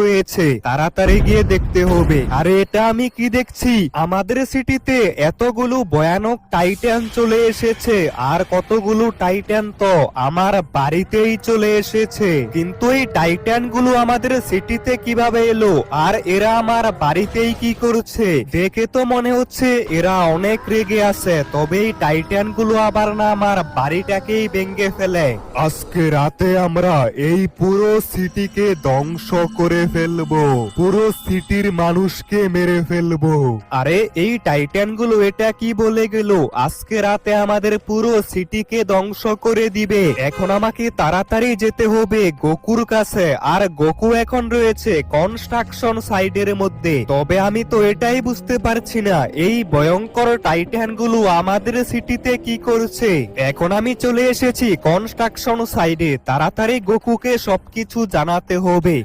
রয়েছে, তাড়াতাড়ি গিয়ে দেখতে হবে। আরে এটা আমি কি দেখছি, আমাদের সিটিতে এতগুলো ভয়ানক টাইটান চলে এসেছে, আর কতগুলো টাইটান তো আমার বাড়িতেই চলে এসেছে। কিন্তু এই টাইটান গুলো আমাদের সিটিতে কিভাবে এলো, আর এরা আমার বাড়িতেই কি করছে? দেখে তো মনে হচ্ছে এরা অনেক রেগে আছে, তবে এই টাইটান গুলো আবার না আমার বাড়িটাকেই ভেঙে ফেলে। আজকে রাতে আমরা এই পুরো সিটিকে ধ্বংস করে ফেলবো, পুরো সিটির মানুষকে মেরে ফেলবো। আরে এই টাইটান গুলো এটা কি বলে গেল, আজকে রাতে আমাদের পুরো সিটিকে ধ্বংস করে দিবে। এখন আমাকে তাড়াতাড়ি যেতে হবে গোকুর কাছে, আর গোকু এখন রয়েছে কনস্ট্রাকশন সাইডের মধ্যে। তবে আমি তো এটাই বুঝতে পারছি না এই ভয়ঙ্কর টাইটান গুলো আমাদের সিটিতে কি করছে। এখন আমি চলে এসেছি কনস্ট্রাকশন সাইডে, তাড়াতাড়ি গোকুকে সবকিছু জানাতে হবে।